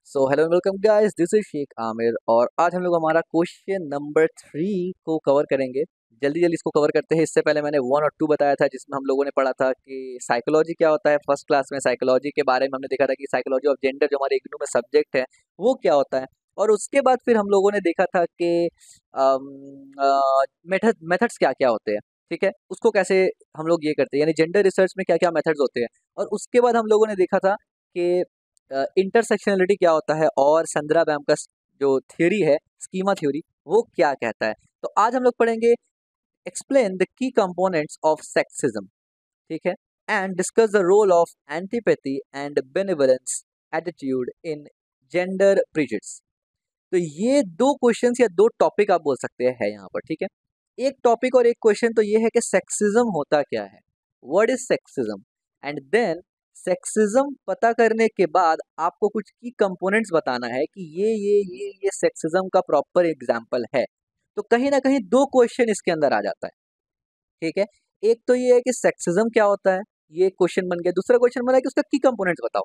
So hello welcome guys, this is Shaikh Aamir और आज हम लोग हमारा क्वेश्चन नंबर 3 को कवर करेंगे। जल्दी जल्दी इसको कवर करते हैं। इससे पहले मैंने 1 और 2 बताया था, जिसमें हम लोगों ने पढ़ा था कि साइकोलॉजी क्या होता है। फर्स्ट क्लास में साइकोलॉजी के बारे में हमने देखा था कि साइकोलॉजी ऑफ जेंडर जो हमारे इग्नू में सब्जेक्ट है वो क्या होता है। और उसके बाद फिर हम लोगों ने देखा था कि मेथड्स क्या क्या होते हैं। ठीक है, उसको कैसे हम लोग ये करते हैं, यानी जेंडर रिसर्च में क्या क्या मेथड्स होते हैं। और उसके बाद हम लोगों ने देखा था कि इंटरसेक्शनलिटी क्या होता है और संदरा बैम का जो थ्योरी है, स्कीमा थ्योरी, वो क्या कहता है। तो आज हम लोग पढ़ेंगे explain the key components of sexism. ठीक है, and discuss the role of antipathy and benevolence attitude in gender prejudice. तो ये दो क्वेश्चंस या दो टॉपिक आप बोल सकते हैं यहाँ पर। ठीक है, एक टॉपिक और एक क्वेश्चन तो ये है कि सेक्सिज्म होता क्या है, what is sexism. And then sexism पता करने के बाद आपको कुछ की कंपोनेंट्स बताना है कि ये सेक्सिज्म का प्रॉपर एग्जाम्पल है। तो कहीं ना कहीं दो क्वेश्चन इसके अंदर आ जाता है। ठीक है, एक तो ये है कि सेक्सिज्म क्या होता है, ये क्वेश्चन बन गया। दूसरा क्वेश्चन बना है कि उसका की कंपोनेंट्स बताओ।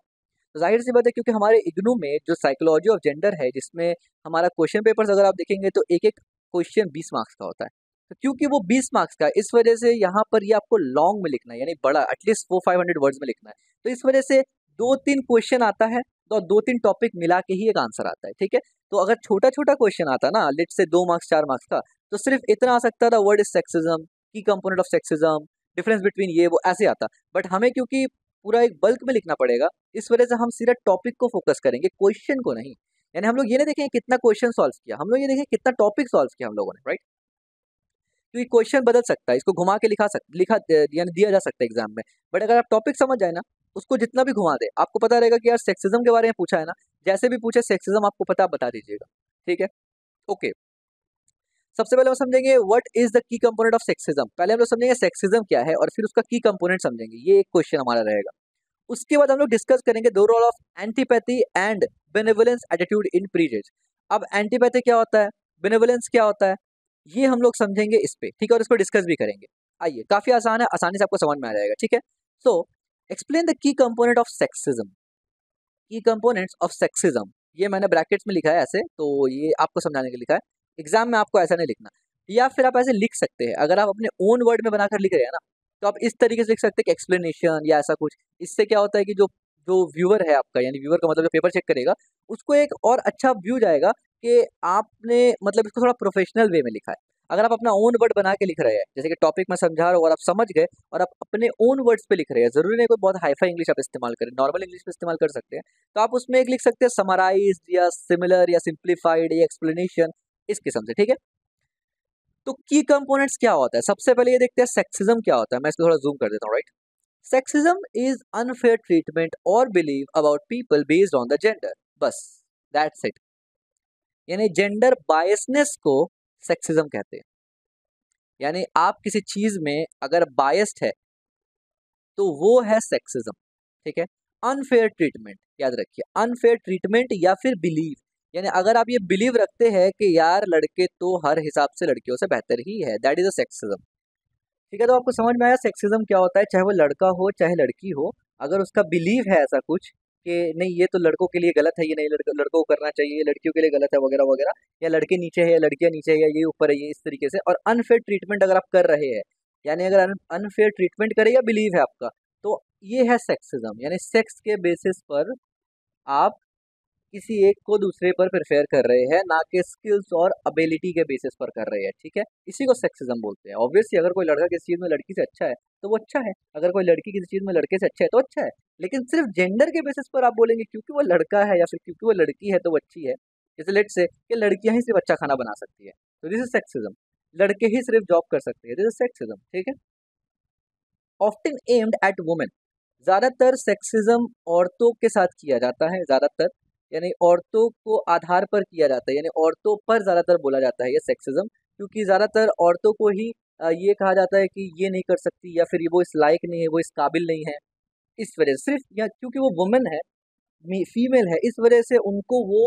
तो जाहिर सी बात है, क्योंकि हमारे इग्नू में जो साइकोलॉजी ऑफ जेंडर है, जिसमें हमारा क्वेश्चन पेपर्स अगर आप देखेंगे तो एक एक क्वेश्चन 20 मार्क्स का होता है। तो क्योंकि वो 20 मार्क्स का है, इस वजह से यहाँ पर ये आपको लॉन्ग में लिखना है, यानी बड़ा, एटलीस्ट 400-500 वर्ड्स में लिखना है। तो इस वजह से 2-3 क्वेश्चन आता है, तो 2-3 टॉपिक मिला के ही एक आंसर आता है। ठीक है, तो अगर छोटा छोटा क्वेश्चन आता ना, लेट से 2 मार्क्स 4 मार्क्स का, तो सिर्फ इतना आ सकता था, वर्ड इज सेक्सिज्म, की component of sexism, difference between ये वो, ऐसे आता। बट हमें क्योंकि पूरा एक बल्क में लिखना पड़ेगा, इस वजह से हम सीधा टॉपिक को फोकस करेंगे, क्वेश्चन को नहीं। यानी हम लोग ये नहीं देखेंगे कितना क्वेश्चन सॉल्व किया, हम लोग ये देखेंगे कितना टॉपिक सॉल्व किया हम लोगों ने, राइट। क्योंकि क्वेश्चन बदल सकता है, इसको घुमा के यानी दिया जा सकता है एग्जाम में। बट अगर आप टॉपिक समझ जाए ना, उसको जितना भी घुमा दे, आपको पता रहेगा कि यार सेक्सिज्म के बारे में पूछा है ना, जैसे भी पूछे सेक्सिज्म आपको पता, आप बता दीजिएगा। ठीक है, ओके। सबसे पहले हम समझेंगे what is the key component of sexism. पहले हम लोग समझेंगे सेक्सिज्म क्या है और फिर उसका की कंपोनेंट समझेंगे, ये एक क्वेश्चन हमारा रहेगा। उसके बाद हम लोग डिस्कस करेंगे दो role of antipathy and benevolence attitude in prejudice. अब एंटीपैथी क्या होता है, बेनेवलेंस क्या होता है, ये हम लोग समझेंगे इस पे। ठीक है, और इसको डिस्कस भी करेंगे। आइए, काफी आसान है, आसानी से आपको समझ में आ जाएगा। ठीक है, सो एक्सप्लेन द की कंपोनेंट ऑफ सेक्सिज्म। की कंपोनेंट्स ऑफ सेक्सिज्म, ये मैंने ब्रैकेट्स में लिखा है ऐसे, तो ये आपको समझाने के लिए लिखा है। एग्जाम में आपको ऐसा नहीं लिखना, या फिर आप ऐसे लिख सकते हैं। अगर आप अपने ओन वर्ड में बनाकर लिख रहे हैं ना, तो आप इस तरीके से लिख सकते हैं कि एक्सप्लेनेशन या ऐसा कुछ। इससे क्या होता है कि जो जो व्यूअर है आपका, यानी व्यूअर का मतलब जो पेपर चेक करेगा, उसको एक और अच्छा व्यू जाएगा कि आपने मतलब इसको थोड़ा प्रोफेशनल वे में लिखा है। अगर आप अपना ओन वर्ड बना के लिख रहे हैं, जैसे कि टॉपिक में समझा रहा हूँ और आप समझ गए और आप अपने ओन वर्ड्स पे लिख रहे हैं, जरूरी नहीं कोई बहुत हाईफाई इंग्लिश आप इस्तेमाल करें, नॉर्मल इंग्लिश में इस्तेमाल कर सकते हैं। तो आप उसमें एक लिख सकते हैं समराइज या सिमिलर या सिंप्लीफाइड या एक्सप्लेनेशन, इस किस्म से। ठीक है, तो की कंपोनेंट्स क्या होता है, सबसे पहले ये देखते हैं सेक्सिज्म क्या होता है। मैं इसको थोड़ा जूम कर देता हूँ, right. Sexism is unfair treatment और believe about people based on the gender, बस, दैट्स इट। यानी जेंडर बायसनेस को सेक्सिज्म कहते हैं। यानी आप किसी चीज में अगर बायस्ड है तो वो है सेक्सिज्म। ठीक है, अनफेयर ट्रीटमेंट, याद रखिए, अनफेयर ट्रीटमेंट या फिर बिलीव, यानी अगर आप ये बिलीव रखते हैं कि यार लड़के तो हर हिसाब से लड़कियों से बेहतर ही है, दैट इज अ सेक्सिज्म। ठीक है, तो आपको समझ में आया सेक्सिज्म क्या होता है, चाहे वो लड़का हो चाहे लड़की हो। अगर उसका बिलीव है ऐसा कुछ कि नहीं ये तो लड़कों के लिए गलत है, ये नहीं लड़कों को करना चाहिए, ये लड़कियों के लिए गलत है, वगैरह वगैरह, या लड़के नीचे है या लड़कियां नीचे है, या ये ऊपर है, ये इस तरीके से। और अनफेयर ट्रीटमेंट अगर आप कर रहे हैं, यानी अगर अनफेयर ट्रीटमेंट करे या बिलीव है आपका, तो ये है सेक्सिज्म। यानी सेक्स के बेसिस पर आप किसी एक को दूसरे पर प्रेफर कर रहे हैं, ना कि स्किल्स और एबिलिटी के बेसिस पर कर रहे हैं। ठीक है, इसी को सेक्सिज्म बोलते हैं। ऑब्वियसली अगर कोई लड़का किसी चीज में लड़की से अच्छा है तो वो अच्छा है, अगर कोई लड़की किसी चीज में लड़के से अच्छा है तो अच्छा है। लेकिन सिर्फ जेंडर के बेसिस पर आप बोलेंगे क्योंकि वो लड़का है या फिर क्योंकि वो लड़की है तो वो अच्छी है, जैसे लेट से कि लड़कियां ही सिर्फ अच्छा खाना बना सकती है, तो दिस इज सेक्सिज्म। लड़के ही सिर्फ जॉब कर सकते हैं, दिस इज सेक्सिज्म। ठीक है, ऑफ्टन एम्ड एट वुमेन, ज्यादातर सेक्सिज्म औरतों के साथ किया जाता है, ज्यादातर, यानी औरतों को आधार पर किया जाता है, यानी औरतों पर ज्यादातर बोला जाता है ये सेक्सिज्म, क्योंकि ज्यादातर औरतों को ही ये कहा जाता है कि ये नहीं कर सकती, या फिर ये वो इस लायक नहीं है, वो इस काबिल नहीं है। इस वजह से सिर्फ या क्योंकि वो वुमेन है, फीमेल है, इस वजह से उनको वो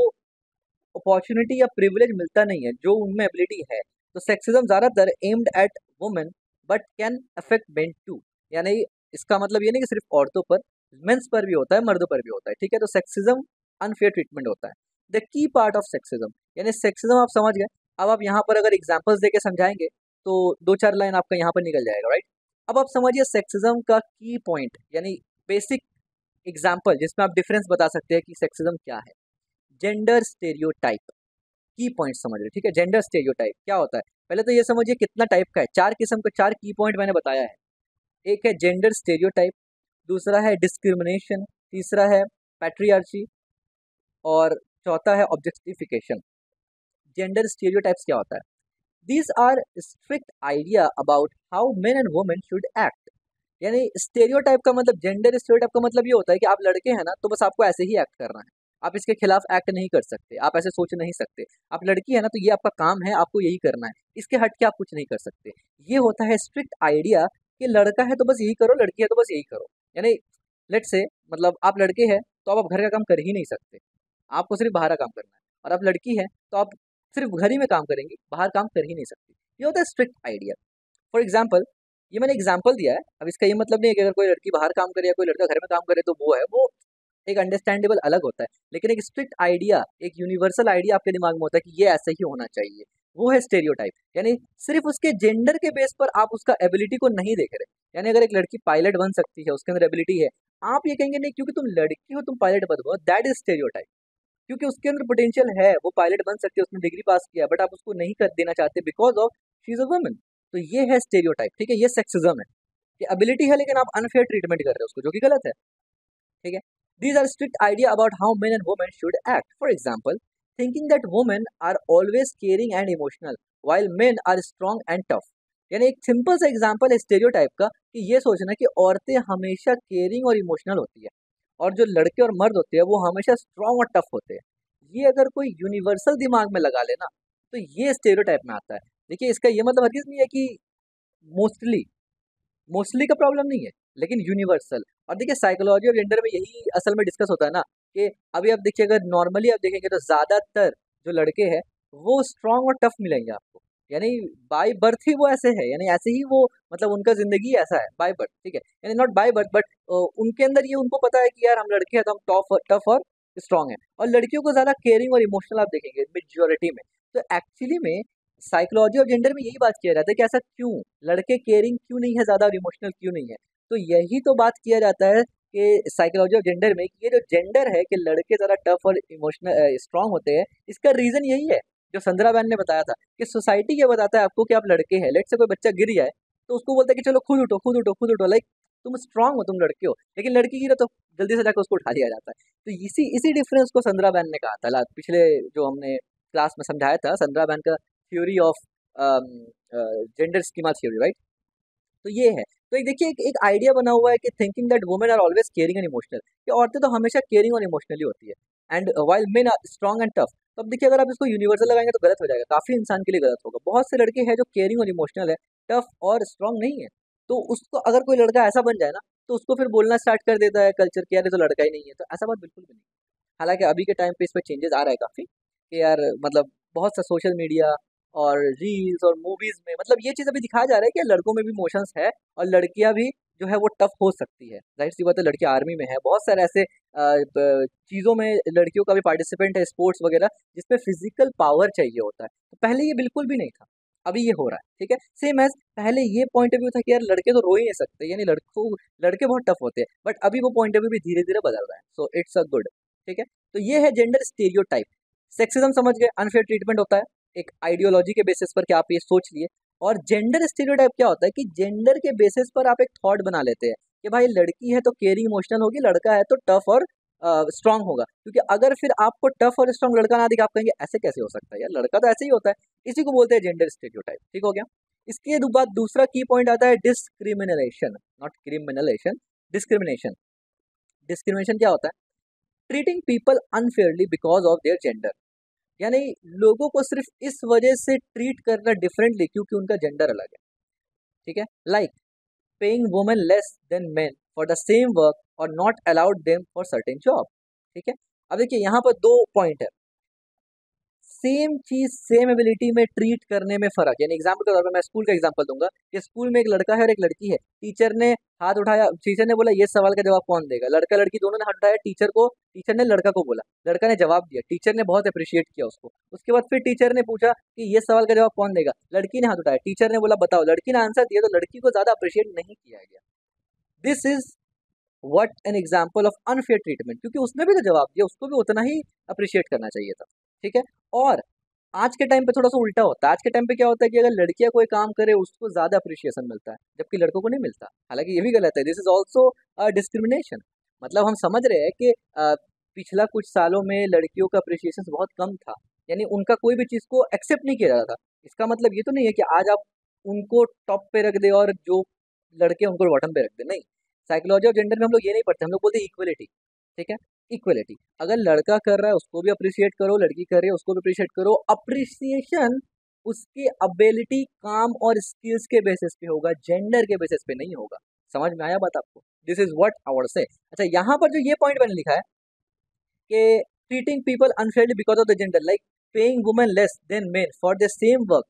अपॉर्चुनिटी या प्रिविलेज मिलता नहीं है जो उनमें एबिलिटी है। तो सेक्सिज्म ज्यादातर aimed at women but can affect men too, यानी इसका मतलब ये नहीं कि सिर्फ औरतों पर, मेंस पर भी होता है, मर्दों पर भी होता है। ठीक है, तो सेक्सिज्म अनफेयर ट्रीटमेंट होता है। The key part of sexism, यानी सेक्सिज्म आप समझ गए। अब आप यहाँ पर अगर एग्जाम्पल्स देके समझाएंगे तो 2-4 लाइन आपका यहाँ पर निकल जाएगा, राइट। अब आप समझिए सेक्सिज्म का की पॉइंट, यानी बेसिक एग्जाम्पल जिसमें आप डिफरेंस बता सकते हैं कि सेक्सिज्म क्या है। जेंडर स्टेरियोटाइप, की पॉइंट समझ रहे, ठीक है। जेंडर स्टेरियोटाइप क्या होता है, पहले तो ये समझिए कितना टाइप का है। 4 किस्म का, 4 की पॉइंट मैंने बताया है। एक है जेंडर स्टेरियोटाइप, दूसरा है डिस्क्रिमिनेशन, तीसरा है पैट्रियार्ची और चौथा है ऑब्जेक्टिफिकेशन। जेंडर स्टेरियोटाइप्स क्या होता है? These are strict idea about how men and women should act. यानी स्टेरियोटाइप का मतलब, जेंडर स्टेरियोटाइप का मतलब ये होता है कि आप लड़के हैं ना तो बस आपको ऐसे ही एक्ट करना है, आप इसके खिलाफ एक्ट नहीं कर सकते, आप ऐसे सोच नहीं सकते। आप लड़की है ना तो ये आपका काम है, आपको यही करना है, इसके हट के आप कुछ नहीं कर सकते। ये होता है स्ट्रिक्ट आइडिया कि लड़का है तो बस यही करो, लड़की है तो बस यही करो। यानी लेट्स से, मतलब आप लड़के हैं तो अब आप घर का काम कर ही नहीं सकते, आपको सिर्फ बाहर का काम करना है। और आप लड़की है तो आप सिर्फ घर ही में काम करेंगी, बाहर काम कर ही नहीं सकती। ये होता है स्ट्रिक्ट आइडिया। फॉर एग्जाम्पल, ये मैंने एग्जाम्पल दिया है, अब इसका ये मतलब नहीं है कि अगर कोई लड़की बाहर काम करे या कोई लड़का घर में काम करे तो वो एक अंडरस्टैंडेबल अलग होता है। लेकिन एक स्ट्रिक्ट आइडिया, एक यूनिवर्सल आइडिया आपके दिमाग में होता है कि ये ऐसे ही होना चाहिए, वो है स्टेरियोटाइप। यानी सिर्फ उसके जेंडर के बेस पर आप उसका एबिलिटी को नहीं देख रहे। यानी अगर एक लड़की पायलट बन सकती है, उसके अंदर एबिलिटी है, आप ये कहेंगे नहीं क्योंकि तुम लड़की हो तुम पायलट बन गो, दैट इज स्टेरियोटाइप। क्योंकि उसके अंदर पोटेंशियल है, वो पायलट बन सकती है, उसने डिग्री पास किया, बट आप उसको नहीं कर देना चाहते because of she is a woman. तो ये है स्टेरियोटाइप, ठीक है। ये सेक्सिज्म है कि एबिलिटी है लेकिन आप अनफेयर ट्रीटमेंट कर रहे हो उसको, जो कि गलत है, ठीक है। These are strict idea about how men and women should act. For example, thinking that women are always caring and emotional while men are strong and tough. यानी एक सिंपल सा एग्जांपल है स्टेरियोटाइप का कि ये सोचना कि औरतें हमेशा केयरिंग और इमोशनल होती है और जो लड़के और मर्द होते हैं वो हमेशा स्ट्रांग और टफ होते हैं। ये अगर कोई यूनिवर्सल दिमाग में लगा लेना तो ये स्टेरियोटाइप में आता है। देखिए इसका ये मतलब हरगिज नहीं है कि मोस्टली मोस्टली का प्रॉब्लम नहीं है, लेकिन यूनिवर्सल। और देखिए साइकोलॉजी और जेंडर में यही असल में डिस्कस होता है ना, कि अभी आप देखिए अगर नॉर्मली आप देखेंगे तो ज़्यादातर जो लड़के हैं वो स्ट्रांग और टफ मिलेंगे आपको। यानी बाय बर्थ ही वो ऐसे है, यानी ऐसे ही वो, मतलब उनका जिंदगी ऐसा है बाय बर्थ, ठीक है। यानी नॉट बाय बर्थ बट उनके अंदर ये उनको पता है कि यार हम लड़के हैं तो हम टफ टफ और स्ट्रांग है। और लड़कियों को ज़्यादा केयरिंग और इमोशनल आप देखेंगे मेजोरिटी में। तो एक्चुअली में साइकोलॉजी और जेंडर में यही बात किया जाता है कि ऐसा क्यों, लड़के केयरिंग क्यों नहीं है ज़्यादा और इमोशनल क्यों नहीं है। तो यही तो बात किया जाता है कि साइकोलॉजी और जेंडर में, कि ये जो जेंडर है कि लड़के ज़्यादा टफ और इमोशनल स्ट्रांग होते हैं, इसका रीज़न यही है जो संदरा बैन ने बताया था कि सोसाइटी ये बताता है आपको कि आप लड़के हैं। लेट से कोई बच्चा गिर जाए तो उसको बोलता है कि चलो खुद उठो खुद उठो खुद उठो, लाइक तुम स्ट्रांग हो, तुम लड़के हो। लेकिन लड़की गिरे तो जल्दी से जाकर उसको उठा लिया जाता है। तो इसी इसी डिफरेंस को संदरा बैन ने कहा था पिछले जो हमने क्लास में समझाया था, संदरा बैन का theory of gender schema theory, right. तो ये है। तो एक देखिए एक आइडिया बना हुआ है कि thinking that women are always caring and emotional, कि औरतें तो हमेशा केयरिंग और इमोशनली होती है and while men are strong and tough. तो अब देखिए अगर आप इसको यूनिवर्सल लगाएंगे तो गलत हो जाएगा, काफी इंसान के लिए गलत होगा। बहुत से लड़के हैं जो केयरिंग और इमोशनल है, टफ और स्ट्रांग नहीं है। तो उसको अगर कोई लड़का ऐसा बन जाए ना तो उसको फिर बोलना स्टार्ट कर देता है कल्चर कि यार ये तो लड़का ही नहीं है। तो ऐसा बात बिल्कुल भी नहीं। हालांकि अभी के टाइम पे इस पर चेंजेस आ रहा है काफी, कि यार मतलब बहुत सा सोशल मीडिया और रील्स और मूवीज में मतलब ये चीज़ अभी दिखाया जा रहा है कि लड़कों में भी इमोशंस है और लड़कियां भी जो है वो टफ हो सकती है। जाहिर सी बात है, लड़की आर्मी में है, बहुत सारे ऐसे चीज़ों में लड़कियों का भी पार्टिसिपेंट है, स्पोर्ट्स वगैरह, जिसपे फिजिकल पावर चाहिए होता है। तो पहले ये बिल्कुल भी नहीं था, अभी ये हो रहा है, ठीक है। सेम एज पहले ये पॉइंट ऑफ व्यू था कि यार लड़के तो रो ही नहीं सकते, यानी लड़के बहुत टफ होते हैं, बट अभी वो पॉइंट ऑफ व्यू भी धीरे धीरे बदल रहा है। सो इट्स अ गुड, ठीक है। तो ये है जेंडर स्टीरियोटाइप। सेक्सिज्म समझ गए, अनफेयर ट्रीटमेंट होता है एक आइडियोलॉजी के बेसिस पर, क्या आप ये सोच लिए। और जेंडर स्टीरियोटाइप क्या होता है कि जेंडर के बेसिस पर आप एक थॉट बना लेते हैं कि भाई लड़की है तो केयरिंग इमोशनल होगी, लड़का है तो टफ और स्ट्रांग होगा। क्योंकि अगर फिर आपको टफ और स्ट्रांग लड़का ना दिखे, आप कहेंगे ऐसे कैसे हो सकता है, यार लड़का तो ऐसे ही होता है। इसी को बोलते हैं जेंडर स्टीरियोटाइप, ठीक हो गया। इसके बाद दूसरा की पॉइंट आता है डिस्क्रिमिनेशन, नॉट क्रिमिनलेशन, डिस्क्रिमिनेशन। डिस्क्रिमिनेशन क्या होता है? Treating people unfairly because of their gender. यानी लोगों को सिर्फ इस वजह से ट्रीट करना डिफरेंटली क्योंकि उनका जेंडर अलग है, ठीक है। Like paying women less than men for the same work और not allowed them for certain job, ठीक है। अब देखिए यहाँ पर दो पॉइंट है। सेम चीज सेम एबिलिटी में ट्रीट करने में फर्क। यानी एग्जाम्पल के तौर पर मैं स्कूल का एग्जाम्पल दूंगा कि स्कूल में एक लड़का है और एक लड़की है। टीचर ने हाथ उठाया, टीचर ने बोला ये सवाल का जवाब कौन देगा, लड़का लड़की दोनों ने हाथ उठाया, टीचर ने लड़का को बोला, लड़का ने जवाब दिया, टीचर ने बहुत अप्रिशिएट किया उसको। उसके बाद फिर टीचर ने पूछा कि ये सवाल का जवाब कौन देगा, लड़की ने हाथ उठाया, टीचर ने बोला बताओ, लड़की ने आंसर दिया, तो लड़की को ज्यादा अप्रिशिएट नहीं किया गया। This is what an example of unfair treatment, क्योंकि उसने भी तो जवाब दिया, उसको भी उतना ही अप्रिशिएट करना चाहिए था। ठीक है। और आज के टाइम पे थोड़ा सा उल्टा होता है। आज के टाइम पे क्या होता है कि अगर लड़कियां कोई काम करे उसको ज्यादा अप्रिशिएशन मिलता है, जबकि लड़कों को नहीं मिलता। हालांकि ये भी गलत है, दिस इज ऑल्सो डिस्क्रिमिनेशन। मतलब हम समझ रहे हैं कि पिछला कुछ सालों में लड़कियों का अप्रिशिएशन बहुत कम था, यानी उनका कोई भी चीज़ को एक्सेप्ट नहीं किया जाता था। इसका मतलब ये तो नहीं है कि आज आप उनको टॉप पे रख दे और जो लड़के उनको बॉटम पे रख दे, नहीं। साइकोलॉजी ऑफ जेंडर में हम लोग ये नहीं पढ़ते, हम लोग बोलते हैं इक्वलिटी। ठीक है, इक्वलिटी। अगर लड़का कर रहा है उसको भी अप्रिशिएट करो, लड़की कर रही है उसको भी अप्रिशिएट करो। अप्रिसिएशन उसके एबिलिटी, काम और स्किल्स के बेसिस पे होगा, जेंडर के बेसिस पे नहीं होगा। समझ में आया बात आपको? This is what I want to say. अच्छा, यहाँ पर जो ये पॉइंट मैंने लिखा है कि treating people unfairly because of the gender, like paying women less than men for the same work,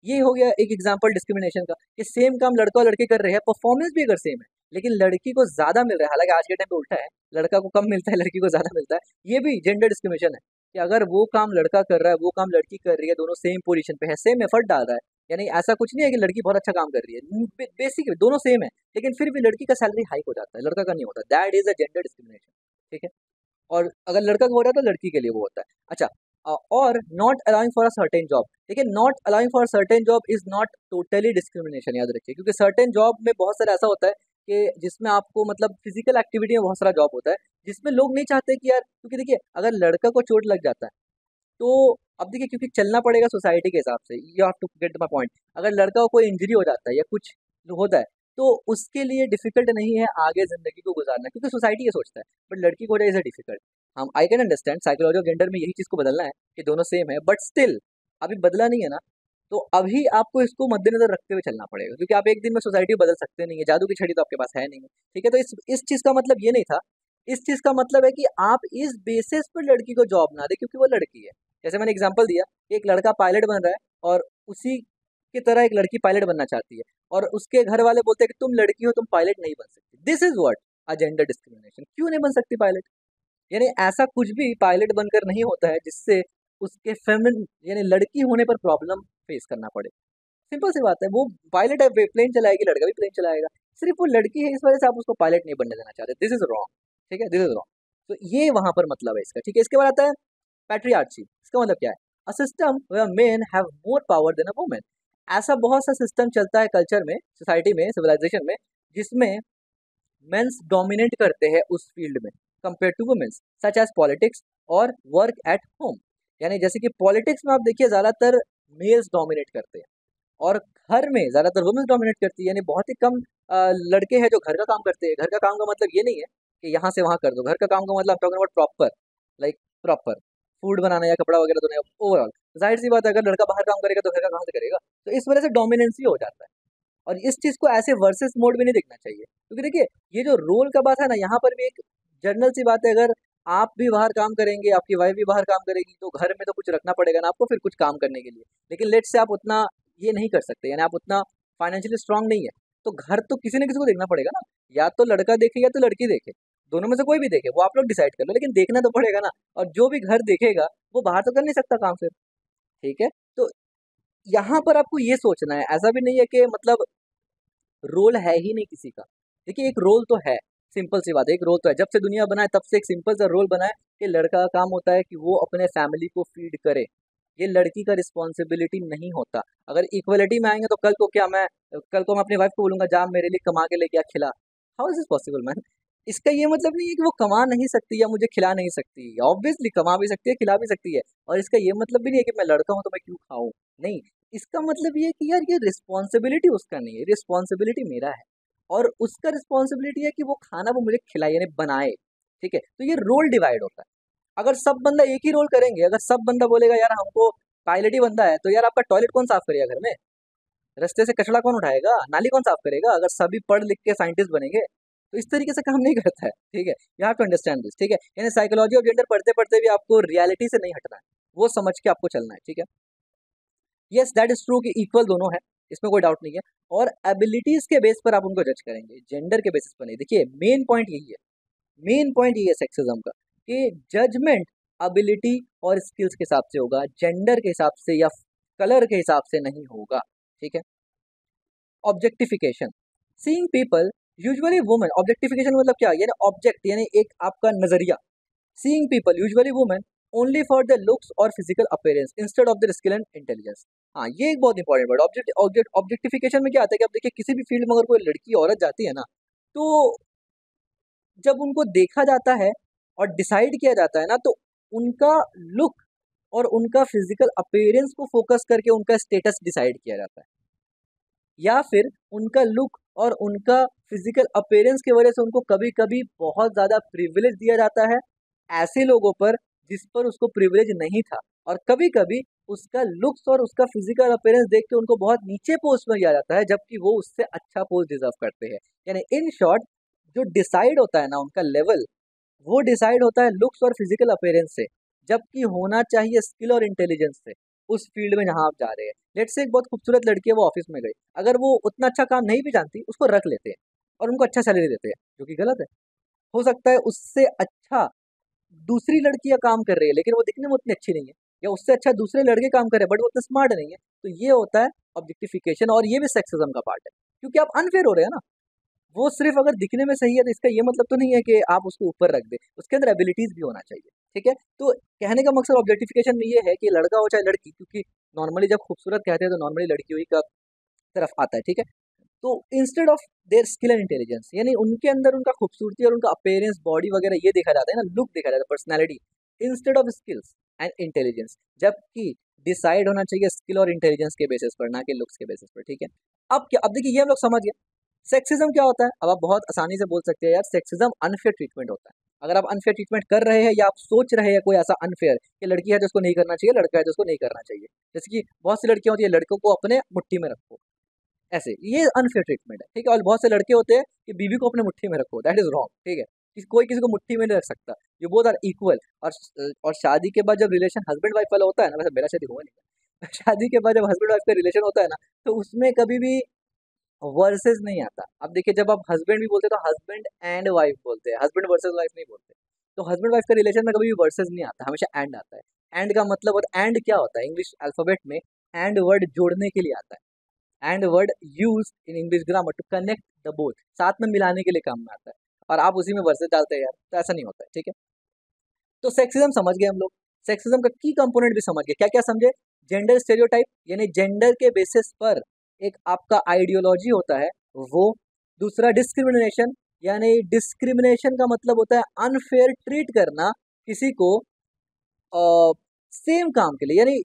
ये हो गया एक एग्जांपल डिस्क्रिमिनेशन का कि सेम काम लड़का और लड़की कर रहे हैं, परफॉर्मेंस भी अगर सेम है लेकिन लड़की को ज्यादा मिल रहा है। हालांकि आज के टाइम पे उल्टा है, लड़का को कम मिलता है, लड़की को ज्यादा मिलता है। ये भी जेंडर डिस्क्रिमिनेशन है कि अगर वो काम लड़का कर रहा है, वो काम लड़की कर रही है, दोनों सेम पोजीशन पे है, सेम एफर्ट डाल रहा है, यानी ऐसा कुछ नहीं है कि लड़की बहुत अच्छा काम कर रही है, बेसिक दोनों सेम है, लेकिन फिर भी लड़की का सैलरी हाइक हो जाता है, लड़का का नहीं होता। That is a gender discrimination. ठीक है। और अगर लड़का का हो रहा है तो लड़की के लिए वो होता है। अच्छा, और not allowing for a certain job. देखिए, not allowing for certain job is not totally discrimination, याद रखिए, क्योंकि सर्टेन जॉब में बहुत सारा ऐसा होता है कि जिसमें आपको मतलब फिजिकल एक्टिविटी में बहुत सारा जॉब होता है जिसमें लोग नहीं चाहते कि यार, क्योंकि देखिए अगर लड़का को चोट लग जाता है तो अब देखिए, क्योंकि चलना पड़ेगा सोसाइटी के हिसाब से, you have to get my point. अगर लड़का को कोई इंजरी हो जाता है या कुछ होता है तो उसके लिए डिफिकल्ट नहीं है आगे जिंदगी को गुजारना, क्योंकि सोसाइटी ये सोचता है, बट लड़की को हो जाए इज डिफिकल्ट। हम I can understand psychology of gender में यही चीज को बदलना है कि दोनों सेम है, बट स्टिल अभी बदला नहीं है ना, तो अभी आपको इसको मद्देनजर रखते हुए चलना पड़ेगा, क्योंकि आप एक दिन में सोसाइटी बदल सकते नहीं है, जादू की छड़ी तो आपके पास है नहीं है। ठीक है, तो इस चीज का मतलब ये नहीं था। इस चीज का मतलब है कि आप इस बेसिस पर लड़की को जॉब ना दे क्योंकि वो लड़की है। जैसे मैंने एग्जांपल दिया, एक लड़का पायलट बन रहा है और उसी की तरह एक लड़की पायलट बनना चाहती है और उसके घर वाले बोलते हैं कि तुम लड़की हो, तुम पायलट नहीं बन सकती। This is what a gender discrimination. क्यों नहीं बन सकती पायलट? यानी ऐसा कुछ भी पायलट बनकर नहीं होता है जिससे उसके फेमिन यानी लड़की होने पर प्रॉब्लम फेस करना पड़े। सिंपल सी बात है, वो पायलट है, प्लेन चलाएगी, लड़का भी प्लेन चलाएगा, सिर्फ वो लड़की है इस वजह से आप उसको पायलट नहीं बनने देना चाहते। This is wrong. ठीक है, दिस इज रॉन्ग। तो ये वहां पर मतलब है इसका। ठीक है, इसके बाद आता है पैट्रियार्ची। इसका मतलब क्या है? A system where men have more power than a women. ऐसा बहुत सा सिस्टम चलता है कल्चर में, सोसाइटी में, सिविलाइजेशन में, जिसमें मेंस डोमिनेट करते हैं उस फील्ड में compare to womens, such as politics और वर्क एट होम। यानी जैसे कि पॉलिटिक्स में आप देखिए ज्यादातर मेल्स डोमिनेट करते हैं और घर में ज्यादातर वुमेन्स डोमिनेट करती है। यानी बहुत ही कम लड़के हैं जो घर का काम करते हैं। घर का काम का मतलब ये नहीं है कि यहाँ से वहाँ कर दो, घर का काम का मतलब talking about proper, like proper food बनाना या कपड़ा वगैरह धोना, ओवरऑल। जाहिर सी बात है, अगर लड़का बाहर काम करेगा तो घर का कहाँ से करेगा? तो इस वजह से डोमिनेंसी हो जाता है। और इस चीज को ऐसे वर्सेस मोड में नहीं देखना चाहिए, क्योंकि देखिए ये जो रोल का बात है ना, यहाँ पर भी एक जनरल सी बात है, अगर आप भी बाहर काम करेंगे, आपकी वाइफ भी बाहर काम करेगी, तो घर में तो कुछ रखना पड़ेगा ना आपको फिर कुछ काम करने के लिए। लेकिन लेट से आप उतना ये नहीं कर सकते, यानी आप उतना फाइनेंशियली स्ट्रांग नहीं है, तो घर तो किसी न किसी को देखना पड़ेगा ना। या तो लड़का देखे या तो लड़की देखे, दोनों में से कोई भी देखे, वो आप लोग डिसाइड कर लो, लेकिन देखना तो पड़ेगा ना। और जो भी घर देखेगा वो बाहर तो कर नहीं सकता काम फिर। ठीक है, तो यहाँ पर आपको ये सोचना है, ऐसा भी नहीं है कि मतलब रोल है ही नहीं किसी का। देखिए एक रोल तो है, सिंपल सी बात है, एक रोल तो है। जब से दुनिया बना है तब से एक सिंपल सा रोल बना है कि लड़का का काम होता है कि वो अपने फैमिली को फीड करे, ये लड़की का रिस्पॉन्सिबिलिटी नहीं होता। अगर इक्वलिटी में आएंगे तो कल को मैं अपनी वाइफ को बोलूंगा जा मेरे लिए कमा के लेके आ खिला। How is this possible man? इसका ये मतलब नहीं है कि वो कमा नहीं सकती या मुझे खिला नहीं सकती, ऑब्वियसली कमा भी सकती है, खिला भी सकती है। और इसका ये मतलब भी नहीं है कि मैं लड़का हूं तो मैं क्यों खाऊं, नहीं। इसका मतलब ये है कि यार ये रिस्पॉन्सिबिलिटी उसका नहीं है, रिस्पॉन्सिबिलिटी मेरा है। और उसका रिस्पॉन्सिबिलिटी है कि वो खाना वो मुझे खिलाए यानी बनाए। ठीक है, तो ये रोल डिवाइड होता है। अगर सब बंदा एक ही रोल करेंगे, अगर सब बंदा बोलेगा यार हमको पायलट ही बनता है, तो यार आपका टॉयलेट कौन साफ करेगा घर में? रास्ते से कचरा कौन उठाएगा? नाली कौन साफ करेगा? अगर सभी पढ़ लिख के साइंटिस्ट बनेंगे तो इस तरीके से काम नहीं करता है। ठीक है, you have to understand this. ठीक है, यानी साइकोलॉजी ऑफ जेंडर पढ़ते पढ़ते भी आपको रियलिटी से नहीं हटना है। वो समझ के आपको चलना है, ठीक है। यस दैट इज ट्रू कि इक्वल दोनों है, इसमें कोई डाउट नहीं है, और एबिलिटीज के बेस पर आप उनको जज करेंगे, जेंडर के बेसिस पर नहीं। देखिए मेन पॉइंट यही है, मेन पॉइंट ये है सेक्सिज्म का, कि जजमेंट एबिलिटी और स्किल्स के हिसाब से होगा, जेंडर के हिसाब से या कलर के हिसाब से नहीं होगा, ठीक है। Objectification, seeing people usually women, objectification मतलब क्या, यानी ऑब्जेक्ट यानी एक आपका नजरिया, seeing people usually women only for the looks और physical appearance instead of the skill and intelligence. हाँ ये एक बहुत इंपॉर्टेंट वर्ड, ऑब्जेक्टिफिकेशन में क्या आता है कि अब देखिए किसी भी फील्ड में अगर कोई लड़की औरत जाती है ना, तो जब उनको देखा जाता है और डिसाइड किया जाता है ना, तो उनका लुक और उनका फिजिकल अपीयरेंस को फोकस करके उनका स्टेटस डिसाइड किया जाता है, या फिर उनका लुक और उनका फिजिकल अपीयरेंस की वजह से उनको कभी कभी बहुत ज़्यादा प्रिविलेज दिया जाता है ऐसे लोगों पर जिस पर उसको प्रिविलेज नहीं था, और कभी कभी उसका लुक्स और उसका फिजिकल अपीयरेंस देख के उनको बहुत नीचे पोस्ट में दिया जाता है जबकि वो उससे अच्छा पोस्ट डिजर्व करते हैं। यानी इन शॉर्ट जो डिसाइड होता है ना उनका लेवल, वो डिसाइड होता है लुक्स और फिजिकल अपीयरेंस से, जबकि होना चाहिए स्किल और इंटेलिजेंस से उस फील्ड में जहाँ आप जा रहे हैं। लेट्स से एक बहुत खूबसूरत लड़की है, वो ऑफिस में गई, अगर वो उतना अच्छा काम नहीं भी जानती उसको रख लेते हैं और उनको अच्छा सैलरी देते हैं, जो कि गलत है। हो सकता है उससे अच्छा दूसरी लड़कियां काम कर रही है लेकिन वो दिखने में उतनी अच्छी नहीं है, या उससे अच्छा दूसरे लड़के काम कर रहे हैं बट वो उतना स्मार्ट नहीं है, तो ये होता है ऑब्जेक्टिफिकेशन, और ये भी सेक्सिज्म का पार्ट है, क्योंकि आप अनफेयर हो रहे हैं ना। वो सिर्फ अगर दिखने में सही है तो इसका ये मतलब तो नहीं है कि आप उसको ऊपर रख दें, उसके अंदर एबिलिटीज भी होना चाहिए, ठीक है। तो कहने का मकसद ऑब्जेक्टिफिकेशन में ये है कि लड़का हो चाहे लड़की, क्योंकि नॉर्मली जब खूबसूरत कहते हैं तो नॉर्मली लड़की ही का तरफ आता है, ठीक है। तो instead of their skill and intelligence, यानी उनके अंदर उनका खूबसूरती और उनका अपीयरेंस बॉडी वगैरह ये देखा जाता है ना, लुक देखा जाता है, personality, instead of skills and intelligence, जबकि डिसाइड होना चाहिए स्किल और इंटेलिजेंस के बेसिस पर, ना कि लुक्स के बेसिस पर, ठीक है। अब क्या, अब देखिए ये हम लोग समझ गए सेक्सिज्म क्या होता है। अब आप बहुत आसानी से बोल सकते हैं यार सेक्सिज्म अनफेयर ट्रीटमेंट होता है। अगर आप अनफेयर ट्रीटमेंट कर रहे हैं या आप सोच रहे हैं कोई ऐसा अनफेयर कि लड़की है तो उसको नहीं करना चाहिए, लड़का है तो उसको नहीं करना चाहिए, जैसे कि बहुत सी लड़कियां होती है लड़कों को अपने मुट्ठी में रखो, ऐसे ये अनफेयर ट्रीटमेंट है, ठीक है। और बहुत से लड़के होते हैं कि बीवी को अपने मुट्ठी में रखो, दैट इज रॉन्ग, ठीक है। कोई किसी को मुट्ठी में नहीं रख सकता, ये बोथ आर इक्वल। और शादी के बाद जब रिलेशन हस्बैंड वाइफ वाला होता है ना, वैसे मेरा शादी हुआ नहीं शादी के बाद जब हस्बैंड वाइफ का रिलेशन होता है ना, तो उसमें कभी भी वर्सेस नहीं आता। अब देखिए जब आप हस्बैंड भी बोलते हैं तो हस्बैंड एंड वाइफ बोलते हैं, हस्बैंड वर्सेस वाइफ नहीं बोलते। तो हस्बैंड वाइफ का रिलेशन में कभी भी वर्सेस नहीं आता, हमेशा एंड आता है। एंड का मतलब होता है, एंड क्या होता है इंग्लिश अल्फाबेट में, एंड वर्ड जोड़ने के लिए आता है, and word use in English grammar to connect the both, साथ में मिलाने के लिए काम में आता है, और आप उसी में वर्सेस डालते हैं यार, तो ऐसा नहीं होता है, ठीक है। तो सेक्सिज्म समझ गए हम लोग, सेक्सिज्म का की कंपोनेंट भी समझ गए, क्या क्या समझे, जेंडर स्टेरियोटाइप यानी जेंडर के बेसिस पर एक आपका आइडियोलॉजी होता है वो। दूसरा डिस्क्रिमिनेशन, यानी डिस्क्रिमिनेशन का मतलब होता है अनफेयर ट्रीट करना किसी को सेम काम के लिए, यानी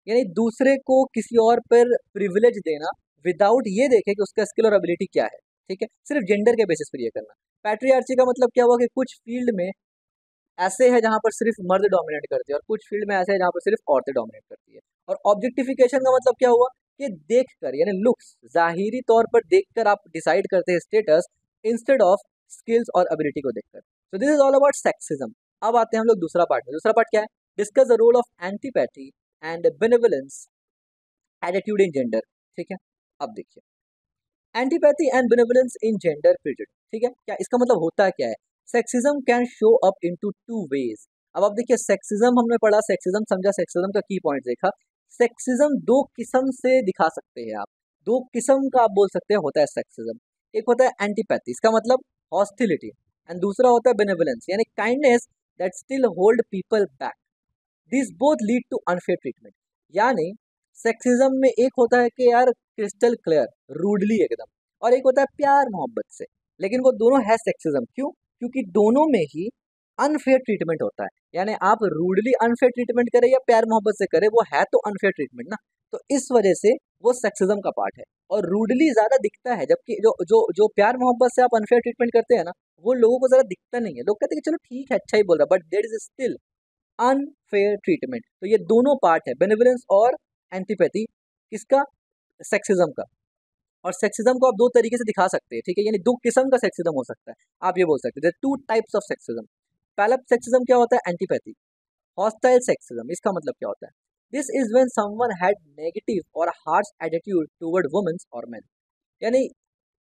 यानी दूसरे को किसी और पर प्रिविलेज देना विदाउट ये देखे कि उसका स्किल और एबिलिटी क्या है, ठीक है, सिर्फ जेंडर के बेसिस पर ये करना। पैट्रियार्ची का मतलब क्या हुआ कि कुछ फील्ड में ऐसे है जहां पर सिर्फ मर्द डोमिनेट करते हैं और कुछ फील्ड में ऐसे है जहां पर सिर्फ औरतें डोमिनेट करती है। और ऑब्जेक्टिफिकेशन का मतलब क्या हुआ कि देखकर, यानी लुक्स, जाहिरी तौर पर देखकर आप डिसाइड करते हैं स्टेटस इंस्टेड ऑफ स्किल्स और एबिलिटी को देखकर। So this is all about sexism. अब आते हैं हम लोग दूसरा पार्ट में। दूसरा पार्ट क्या है, discuss the role of antipathy and benevolence attitude in gender, ठीक है। अब देखिए antipathy and benevolence in gender prejudice, ठीक है, क्या इसका मतलब होता क्या है। Sexism can show up into two ways. अब आप देखिए सेक्सिज्म हमने पढ़ा, सेक्सिज्म समझा, सेक्सिज्म का की पॉइंट देखा। सेक्सिज्म दो किस्म से दिखा सकते हैं आप, दो किस्म का आप बोल सकते हैं होता है सेक्सिज्म। एक होता है एंटीपैथी, इसका मतलब हॉस्टिलिटी, एंड दूसरा होता है बेनेवलेंस यानी kindness that still hold people back. This both lead to unfair treatment. यानी सेक्सिज्म में एक होता है कि यार क्रिस्टल क्लियर रूडली एकदम, और एक होता है प्यार मोहब्बत से, लेकिन वो दोनों है सेक्सिज्म। क्यों, क्योंकि दोनों में ही अनफेयर ट्रीटमेंट होता है। यानी आप रूडली अनफेयर ट्रीटमेंट करें या प्यार मोहब्बत से करें, वो है तो अनफेयर ट्रीटमेंट ना। तो इस वजह से वो सेक्सिज्म का पार्ट है, और रूडली ज्यादा दिखता है, जबकि जो जो जो प्यार मोहब्बत से आप अनफेयर ट्रीटमेंट करते हैं ना, वो लोगों को जरा दिखता नहीं है। लोग कहते हैं कि चलो ठीक है अच्छा ही बोल रहा, but there is still unfair treatment. तो ये दोनों पार्ट है, बेनेवलेंस और एंटीपैथी, किसका, सेक्सिज्म का। और सेक्सिज्म को आप दो तरीके से दिखा सकते हैं, ठीक है, यानी दो किस्म का सेक्सिज्म हो सकता है। आप ये बोल सकते हैं टू टाइप्स ऑफ सेक्सिज्म। पहला सेक्सिज्म क्या होता है, एंटीपैथी। हॉस्टाइल सेक्सिज्म, इसका मतलब क्या होता है? This is when someone had negative और हार्श एटीट्यूड टुवर्ड वुमेन्स और मेन। यानी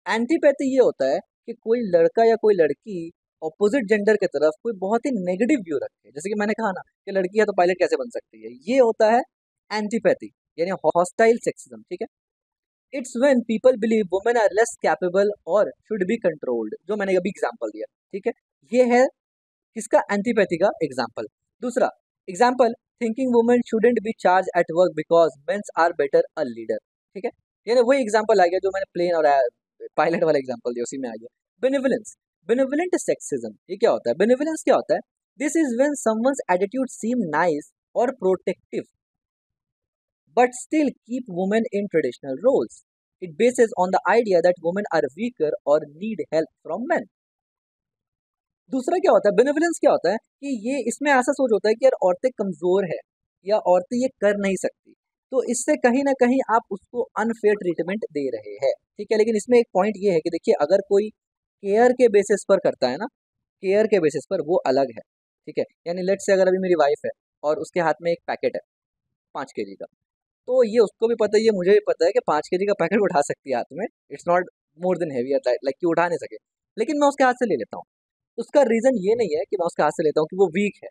एंटीपैथी ये होता है कि कोई लड़का या कोई लड़की ऑपोजिट जेंडर की तरफ कोई बहुत ही नेगेटिव व्यू रखे, जैसे कि मैंने कहा ना कि लड़की है तो पायलट कैसे बन सकती है, ये होता है एंटीपैथी यानी हॉस्टाइल सेक्सिज्म। ठीक है, it's when people believe women are less capable और शुड बी कंट्रोल्ड, जो मैंने अभी एग्जांपल दिया। ठीक है, ये है किसका, एंटीपैथी का एग्जांपल। दूसरा example, thinking women shouldn't be charge at work because mens are better a leader. ठीक है, यानी वही एग्जांपल आ गया जो मैंने प्लेन और पायलट वाला एग्जांपल दिया, उसी में आ गया। बेनिवोलेंस, बेनिवोलेंट सेक्सिज्म, ये क्या होता है? बेनिवोलेंस क्या होता है? This is when someone's attitude seem nice और protective but still keep women in traditional roles. It bases on the idea that women are weaker or need help from men. दूसरा क्या होता है, बेनिवोलेंस क्या होता है कि ये इसमें ऐसा सोच होता है कि यार औरतें कमजोर है या औरतें ये कर नहीं सकती, तो इससे कहीं ना कहीं आप उसको अनफेयर ट्रीटमेंट दे रहे हैं। ठीक है, लेकिन इसमें एक पॉइंट ये है कि देखिए अगर कोई केयर के बेसिस पर करता है ना, केयर के बेसिस पर वो अलग है। ठीक है, यानी लेट्स से अगर अभी मेरी वाइफ है और उसके हाथ में एक पैकेट है 5 kg का, तो ये उसको भी पता है, ये मुझे भी पता है कि 5 kg का पैकेट उठा सकती है हाथ में, it's not more than heavy like कि उठा नहीं सके, लेकिन मैं उसके हाथ से ले लेता हूँ। उसका रीज़न ये नहीं है कि मैं उसके हाथ से लेता हूँ कि वो वीक है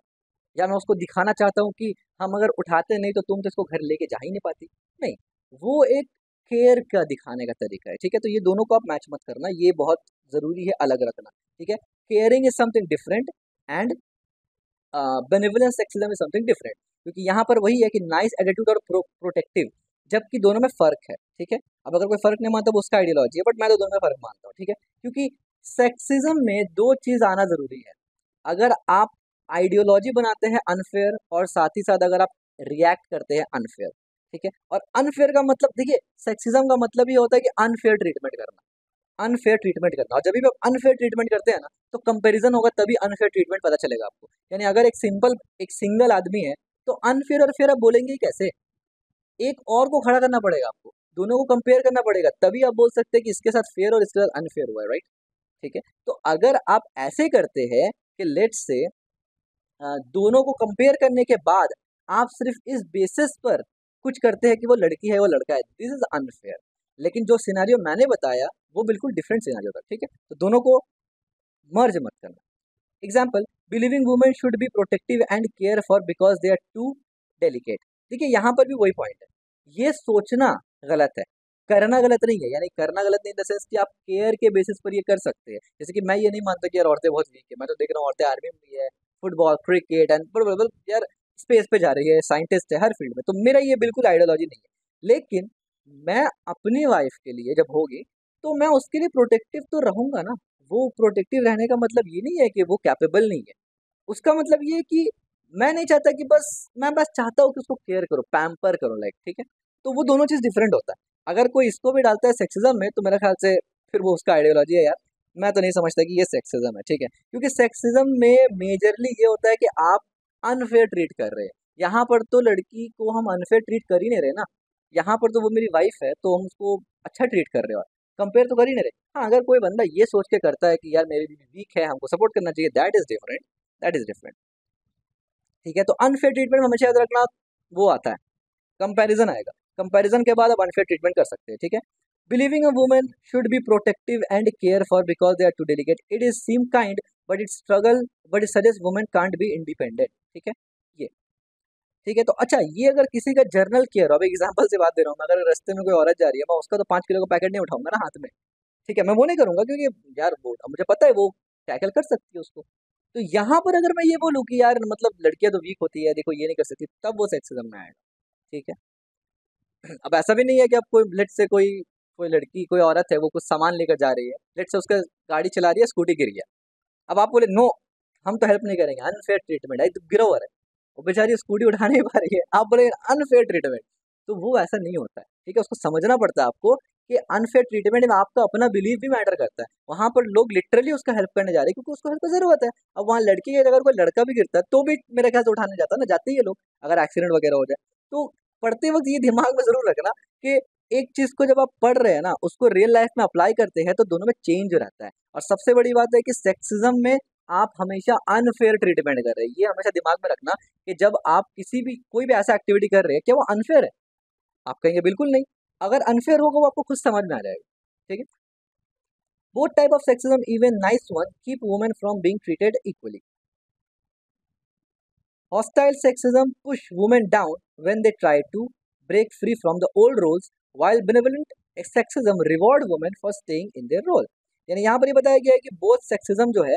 या मैं उसको दिखाना चाहता हूँ कि हम अगर उठाते नहीं तो तुम तो इसको घर लेके जा ही नहीं पाती। नहीं, वो एक केयर का दिखाने का तरीका है। ठीक है, तो ये दोनों को आप मैच मत करना, ये बहुत ज़रूरी है अलग रखना। ठीक है, caring is something different and benevolence sexism is something different, क्योंकि यहाँ पर वही है कि नाइस एटीट्यूड और प्रोटेक्टिव, जबकि दोनों में फ़र्क है। ठीक है, अब अगर कोई फ़र्क नहीं मानता वो उसका आइडियोलॉजी है, बट मैं तो दोनों में फ़र्क मानता हूँ। ठीक है, क्योंकि सेक्सिज्म में दो चीज़ आना ज़रूरी है। अगर आप आइडियोलॉजी बनाते हैं अनफेयर और साथ ही साथ अगर आप रिएक्ट करते हैं अनफेयर। ठीक है, और अनफेयर का मतलब देखिए, सेक्सिज्म का मतलब ये होता है कि अनफेयर ट्रीटमेंट करना, अनफेयर ट्रीटमेंट करना। और जब भी आप अनफेयर ट्रीटमेंट करते हैं ना, तो कंपैरिजन होगा, तभी अनफेयर ट्रीटमेंट पता चलेगा आपको। यानी अगर एक सिंगल आदमी है तो अनफेयर और फेयर आप बोलेंगे ही कैसे? एक और को खड़ा करना पड़ेगा आपको, दोनों को कंपेयर करना पड़ेगा, तभी आप बोल सकते हैं कि इसके साथ फेयर और इसके साथ अनफेयर हुआ है, राइट? ठीक है, तो अगर आप ऐसे करते हैं कि लेट्स से दोनों को कंपेयर करने के बाद आप सिर्फ इस बेसिस पर कुछ करते हैं कि वो लड़की है वो लड़का है, दिस इज अनफेयर। लेकिन जो सिनेरियो मैंने बताया वो बिल्कुल डिफरेंट सिनेरियो था। ठीक है, तो दोनों को मर्ज मत करना। Example, believing women should be protective and care for because they are too delicate. देखिए यहाँ पर भी वही पॉइंट है, ये सोचना गलत है, करना गलत नहीं है। यानी करना गलत नहीं इन द सेंस कि आप केयर के बेसिस पर ये कर सकते हैं। जैसे कि मैं ये नहीं मानता कि यार औरतें बहुत वीक है, मैं तो देख रहा हूँ औरतें आर्मी में भी है, फुटबॉल क्रिकेट एंड यार स्पेस पे जा रही है, साइंटिस्ट है हर फील्ड में, तो मेरा ये बिल्कुल आइडियोलॉजी नहीं है। लेकिन मैं अपनी वाइफ के लिए जब होगी तो मैं उसके लिए प्रोटेक्टिव तो रहूंगा ना। वो प्रोटेक्टिव रहने का मतलब ये नहीं है कि वो कैपेबल नहीं है, उसका मतलब ये है कि मैं नहीं चाहता कि मैं बस चाहता हूँ कि उसको केयर करो, पैम्पर करो, लाइक। ठीक है, तो वो दोनों चीज़ डिफरेंट होता है। अगर कोई इसको भी डालता है सेक्सिज्म में तो मेरे ख्याल से फिर वो उसका आइडियोलॉजी है यार, मैं तो नहीं समझता कि ये सेक्सिज्म है। ठीक है, क्योंकि सेक्सिज्म में मेजरली ये होता है कि आप अनफेयर ट्रीट कर रहे हैं। यहाँ पर तो लड़की को हम अनफेयर ट्रीट कर ही नहीं रहे ना, यहाँ पर तो वो मेरी वाइफ है तो हम उसको अच्छा ट्रीट कर रहे हो, कंपेयर तो कर ही नहीं रहे। हाँ, अगर कोई बंदा ये सोच के करता है कि यार मेरी बीवी वीक है हमको सपोर्ट करना चाहिए, that is different, that is different. ठीक है, तो अनफेयर ट्रीटमेंट में हमेशा याद रखना वो आता है, कंपैरिजन आएगा, कंपैरिजन के बाद आप अनफेयर ट्रीटमेंट कर सकते हैं। ठीक है, believing a woman should be protective and care for because they are too delicate, it is seem kind but it struggle, but it suggest women can't be independent. ठीक है, ये ठीक है। तो अच्छा, ये अगर किसी का जर्नल केयर हो, अब एग्जाम्पल से बात दे रहा हूँ, अगर रास्ते में कोई औरत जा रही है, मैं उसका तो 5 किलो का पैकेट नहीं उठाऊंगा ना हाथ में। ठीक है, मैं वो नहीं करूंगा क्योंकि यार वो मुझे पता है वो टैकल कर सकती है उसको। तो यहाँ पर अगर मैं ये बोलूँ कि यार मतलब लड़कियां तो वीक होती है, देखो ये नहीं कर सकती, तब वो सेक्सिज्म में आएगा। ठीक है, अब ऐसा भी नहीं है कि अब कोई लेट से कोई कोई लड़की कोई औरत है वो कुछ सामान लेकर जा रही है, लेट से उसका गाड़ी चला रही है, स्कूटी गिर गया, अब आप बोले नो हम तो हेल्प नहीं करेंगे, अनफेयर ट्रीटमेंट है, तो गिरोवर है, वो बेचारी स्कूटी उठा नहीं पा रही है, आप बोले अनफेयर ट्रीटमेंट, तो वो ऐसा नहीं होता है। ठीक है, उसको समझना पड़ता है आपको कि अनफेयर ट्रीटमेंट में आपका अपना बिलीव भी मैटर करता है। वहां पर लोग लिटरली उसका हेल्प करने जा रहे हैं क्योंकि उसको हेल्प की जरूरत है। अब वहाँ लड़की की जगह कोई लड़का भी गिरता है तो भी मेरे ख्याल से उठाने जाता है ना, जाते ही है लोग, अगर एक्सीडेंट वगैरह हो जाए तो। पढ़ते वक्त ये दिमाग में जरूर रखना कि एक चीज को जब आप पढ़ रहे हैं ना उसको रियल लाइफ में अप्लाई करते हैं तो दोनों में चेंज रहता है। और सबसे बड़ी बात है कि सेक्सिज्म में आप हमेशा अनफेयर ट्रीटमेंट कर रहे हैं। ये हमेशा दिमाग में रखना कि जब आप कोई भी ऐसा एक्टिविटी कर रहे हैं, क्या वो अनफेयर है? आप कहेंगे बिल्कुल नहीं। अगर अनफेयर होगा वो आपको खुद समझ में आ जाएगा। ठीक है। Both type of sexism, even nice one, keep women from being treated equally. Hostile sexism push women down when they try to break free from the old roles, while benevolent sexism reward women for staying in their role. यानी यहाँ पर ये बताया गया है कि both sexism जो है,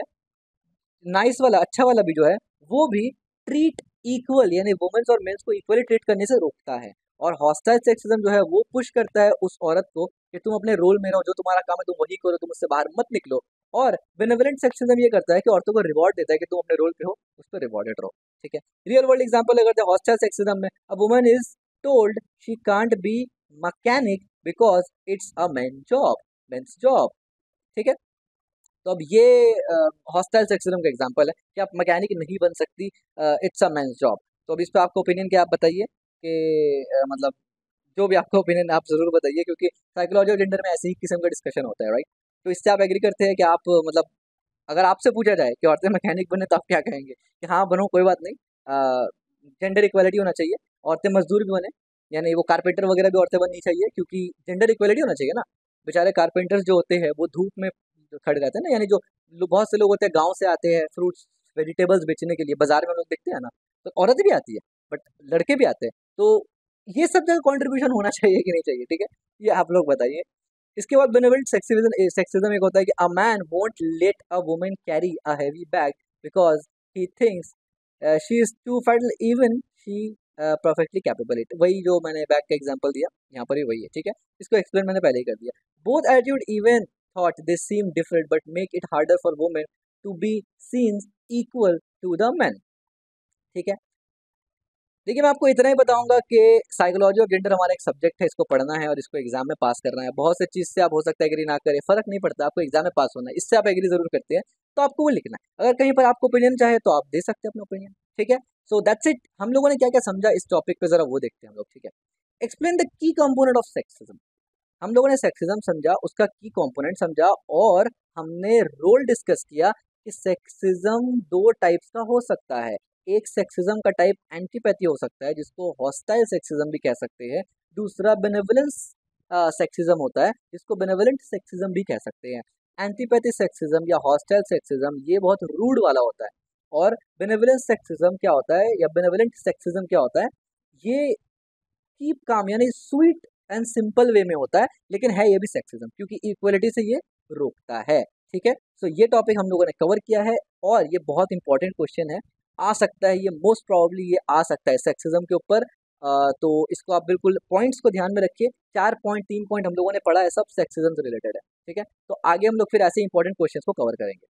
नाइस वाला, अच्छा वाला भी जो है, वो भी ट्रीट इक्वल, यानी वुमेन्स और मेंस को इक्वली ट्रीट करने से रोकता है। और हॉस्टाइल सेक्सिज्म जो है वो पुश करता है उस औरत को कि तुम अपने रोल में रहो, जो तुम्हारा काम है तुम वही करो, तुम उससे बाहर मत निकलो। और बेनेवलेंट सेक्सिज्म ये करता है कि औरतों को रिवॉर्ड देता है कि तुम अपने रोल पे हो, उस पर रिवॉर्डेड रहो। ठीक है। रियल वर्ल्ड एग्जांपल अगर हॉस्टाइल सेक्सिज्म में a woman is told she can't be mechanic because it's a men's job. ठीक है। तो अब ये हॉस्टाइल सेक्सिज्म का एग्जांपल है कि आप मैकेनिक नहीं बन सकती, इट्स अ मेंस जॉब। तो अब इस पे आपका ओपिनियन क्या, आप बताइए कि मतलब जो भी आपका ओपिनियन आप ज़रूर बताइए, क्योंकि साइकोलॉजी और जेंडर में ऐसे ही किस्म का डिस्कशन होता है, राइट? तो इससे आप एग्री करते हैं कि आप मतलब अगर आपसे पूछा जाए कि औरतें मैकेनिक बने तो आप क्या कहेंगे कि हाँ बनो, कोई बात नहीं, जेंडर इक्वालिटी होना चाहिए, औरतें मजदूर भी बने, यानी वो कारपेंटर वगैरह भी औरतें बननी चाहिए, क्योंकि जेंडर इक्वालिटी होना चाहिए ना। बेचारे कारपेंटर्स जो होते हैं वो धूप में खड़े रहते हैं ना, यानी जो बहुत से लोग होते हैं गाँव से आते हैं फ्रूट्स वेजिटेबल्स बेचने के लिए, बाजार में लोग देखते हैं ना, तो औरतें भी आती है, बट लड़के भी आते हैं। तो ये सब जगह कॉन्ट्रीब्यूशन होना चाहिए कि नहीं चाहिए? ठीक है, ये आप लोग बताइए। इसके बाद बेनेवलेंट सेक्सिज्म एक होता है कि a man won't let a woman carry a heavy bag because he thinks she is too fat even she perfectly capable it. वही जो मैंने बैग का एग्जांपल दिया, यहाँ पर भी वही है। ठीक है, इसको एक्सप्लेन मैंने पहले ही कर दिया। Both attitude even thought they seem different but make it harder for women to be seen equal to the man. ठीक है। देखिए, मैं आपको इतना ही बताऊंगा कि साइकोलॉजी और जेंडर हमारा एक सब्जेक्ट है, इसको पढ़ना है और इसको एग्जाम में पास करना है। बहुत से चीज़ से आप हो सकता है एग्री ना करें, फर्क नहीं पड़ता, आपको एग्जाम में पास होना है। इससे आप एग्री जरूर करते हैं तो आपको वो लिखना है। अगर कहीं पर आपको ओपिनियन चाहे तो आप दे सकते हैं अपना ओपिनियन। ठीक है। So that's it. हम लोगों ने क्या क्या समझा इस टॉपिक पे, जरा वो देखते हैं हम लोग। ठीक है। एक्सप्लेन द की कंपोनेंट ऑफ सेक्सिज्म। हम लोगों ने सेक्सिज्म समझा, उसका की कंपोनेंट समझा, और हमने रोल डिस्कस किया कि सेक्सिज्म दो टाइप्स का हो सकता है। एक सेक्सिज्म का टाइप एंटीपैथी हो सकता है, जिसको हॉस्टाइल सेक्सिज्म भी कह सकते हैं। दूसरा बेनेवलेंस सेक्सिज्म होता है, जिसको बेनेवलेंट सेक्सिज्म भी कह सकते हैं। एंटीपैथी सेक्सिज्म या हॉस्टाइल सेक्सिज्म ये बहुत रूड वाला होता है, और बेनेवलेंस सेक्सिज्म क्या होता है या बेनेवलेंट सेक्सिज्म क्या होता है, ये कीप काम यानी स्वीट एंड सिंपल वे में होता है, लेकिन है ये भी सेक्सिज्म, क्योंकि इक्वलिटी से ये रोकता है। ठीक है। सो ये टॉपिक हम लोगों ने कवर किया है, और ये बहुत इंपॉर्टेंट क्वेश्चन है, आ सकता है ये, मोस्ट प्रॉब्ली ये आ सकता है सेक्सिज्म के ऊपर। तो इसको आप बिल्कुल पॉइंट्स को ध्यान में रखिए। 4 पॉइंट 3 पॉइंट हम लोगों ने पढ़ा है, सब सेक्सिज्म से रिलेटेड है। ठीक है। तो आगे हम लोग फिर ऐसे इंपॉर्टेंट क्वेश्चन को कवर करेंगे।